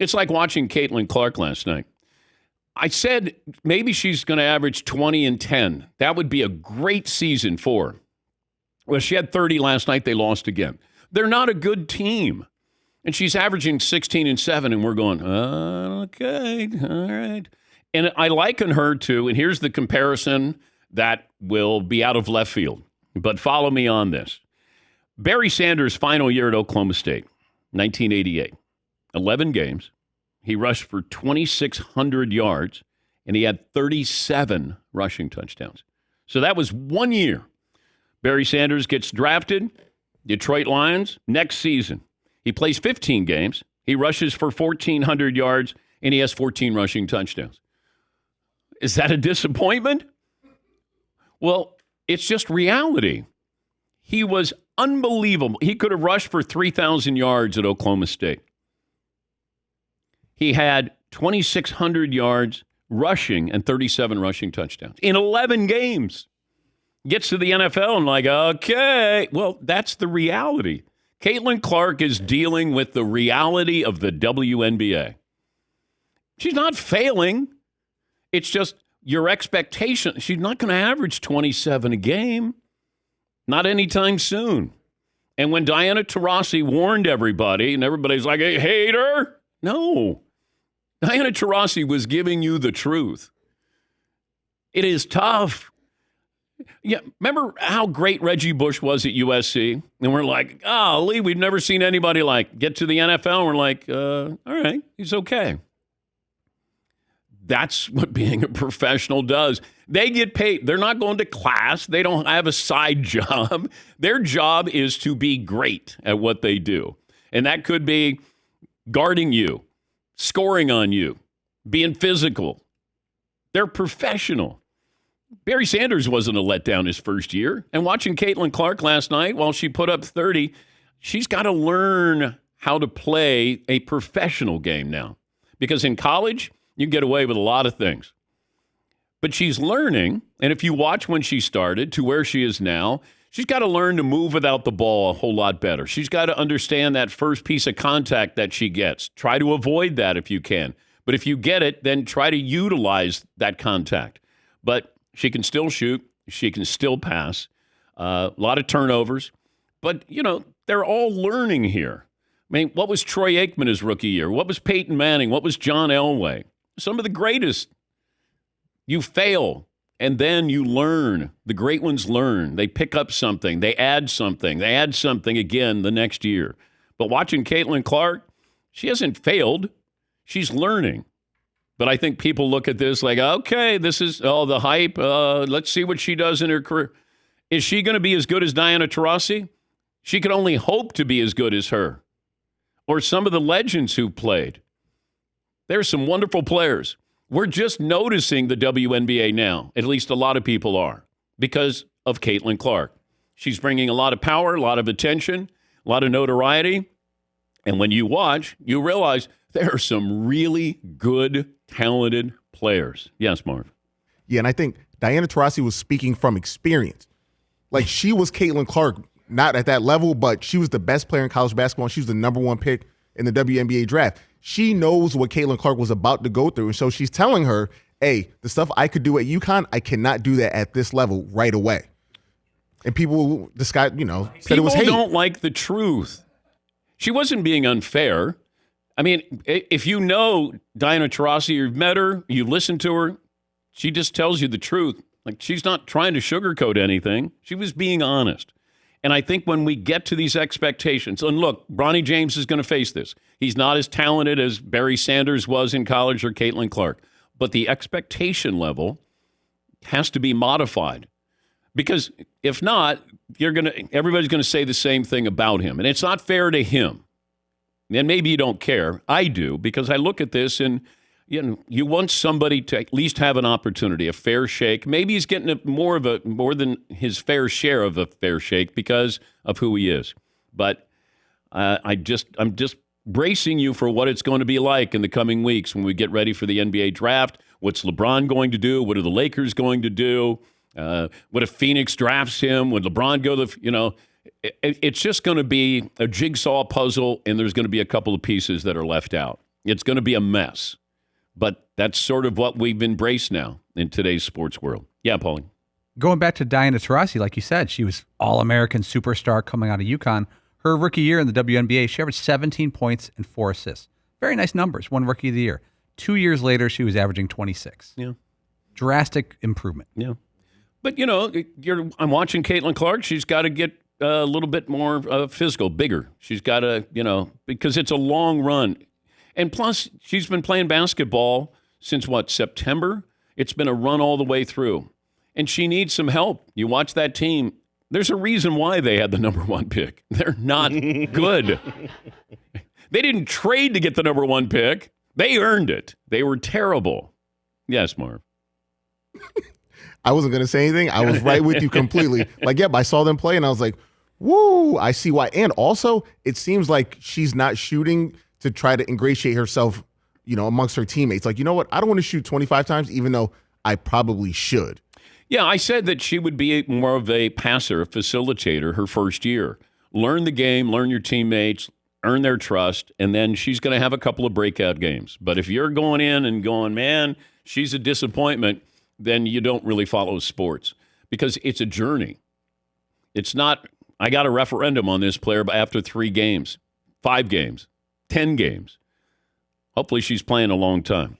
It's like watching Caitlin Clark last night. I said maybe she's going to average 20 and 10. That would be a great season for her. Well, she had 30 last night. They lost again. They're not a good team. And she's averaging 16 and 7, and we're going, okay, all right. And I liken her to, and here's the comparison that will be out of left field, but follow me on this. Barry Sanders' final year at Oklahoma State, 1988, 11 games. He rushed for 2,600 yards, and he had 37 rushing touchdowns. So that was 1 year. Barry Sanders gets drafted, Detroit Lions, next season. He plays 15 games. He rushes for 1,400 yards, and he has 14 rushing touchdowns. Is that a disappointment? Well, it's just reality. He was unbelievable. He could have rushed for 3,000 yards at Oklahoma State. He had 2,600 yards rushing and 37 rushing touchdowns in 11 games. Gets to the NFL and like, okay, well, that's the reality. Caitlin Clark is dealing with the reality of the WNBA. She's not failing. It's just your expectation. She's not going to average 27 a game. Not anytime soon. And when Diana Taurasi warned everybody, and everybody's like, hey, hater. No. Diana Taurasi was giving you the truth. It is tough. Yeah, remember how great Reggie Bush was at USC? And we're like, golly, we've never seen anybody like get to the NFL. And we're like, all right, he's okay. That's what being a professional does. They get paid. They're not going to class. They don't have a side job. Their job is to be great at what they do. And that could be guarding you, scoring on you, being physical. They're professional. Barry Sanders wasn't a letdown his first year. And watching Caitlin Clark last night, while she put up 30, she's got to learn how to play a professional game now. Because in college, you get away with a lot of things. But she's learning, and if you watch when she started to where she is now, she's got to learn to move without the ball a whole lot better. She's got to understand that first piece of contact that she gets. Try to avoid that if you can. But if you get it, then try to utilize that contact. But she can still shoot. She can still pass. A lot of turnovers. But, you know, they're all learning here. I mean, what was Troy Aikman his rookie year? What was Peyton Manning? What was John Elway? Some of the greatest. You fail, and then you learn. The great ones learn. They pick up something. They add something. They add something again the next year. But watching Caitlin Clark, she hasn't failed. She's learning. But I think people look at this like, okay, this is the hype. Let's see what she does in her career. Is she going to be as good as Diana Taurasi? She could only hope to be as good as her. Or some of the legends who played. There's some wonderful players. We're just noticing the WNBA now. At least a lot of people are. Because of Caitlin Clark. She's bringing a lot of power, a lot of attention, a lot of notoriety. And when you watch, you realize there are some really good, talented players. Yes, Marv. Yeah, and I think Diana Taurasi was speaking from experience. Like, she was Caitlin Clark, not at that level, but she was the best player in college basketball, and she was the number one pick in the WNBA draft. She knows what Caitlin Clark was about to go through, and so she's telling her, hey, the stuff I could do at UConn, I cannot do that at this level right away. And people, this guy, said it was hate. People don't like the truth. She wasn't being unfair. I mean, if you know Diana Taurasi, you've met her, you listen to her, she just tells you the truth. Like, she's not trying to sugarcoat anything. She was being honest. And I think when we get to these expectations, and look, Bronny James is going to face this. He's not as talented as Barry Sanders was in college or Caitlin Clark. But the expectation level has to be modified. Because if not, everybody's going to say the same thing about him. And it's not fair to him. And maybe you don't care. I do, because I look at this and you want somebody to at least have an opportunity, a fair shake. Maybe he's getting more than his fair share of a fair shake because of who he is. But I'm just bracing you for what it's going to be like in the coming weeks when we get ready for the NBA draft. What's LeBron going to do? What are the Lakers going to do? What if Phoenix drafts him? Would LeBron go it's just going to be a jigsaw puzzle, and there's going to be a couple of pieces that are left out. It's going to be a mess. But that's sort of what we've embraced now in today's sports world. Yeah, Paulie. Going back to Diana Taurasi, like you said, she was All-American superstar coming out of UConn. Her rookie year in the WNBA, she averaged 17 points and 4 assists. Very nice numbers, one Rookie of the Year. 2 years later, she was averaging 26. Yeah. Drastic improvement. Yeah. But, I'm watching Caitlin Clark. She's got to get a little bit more physical, bigger. She's got to, because it's a long run. And plus, she's been playing basketball since, September? It's been a run all the way through. And she needs some help. You watch that team. There's a reason why they had the number 1 pick. They're not good. They didn't trade to get the number 1 pick. They earned it. They were terrible. Yes, Marv. I wasn't going to say anything. I was right with you completely. I saw them play, and I was like, woo, I see why. And also, it seems like she's not shooting to try to ingratiate herself, amongst her teammates. Like, you know what? I don't want to shoot 25 times, even though I probably should. Yeah, I said that she would be more of a passer, a facilitator her first year. Learn the game, learn your teammates, earn their trust, and then she's going to have a couple of breakout games. But if you're going in and going, man, she's a disappointment, then you don't really follow sports because it's a journey. It's not, I got a referendum on this player after 3 games, 5 games, 10 games. Hopefully she's playing a long time.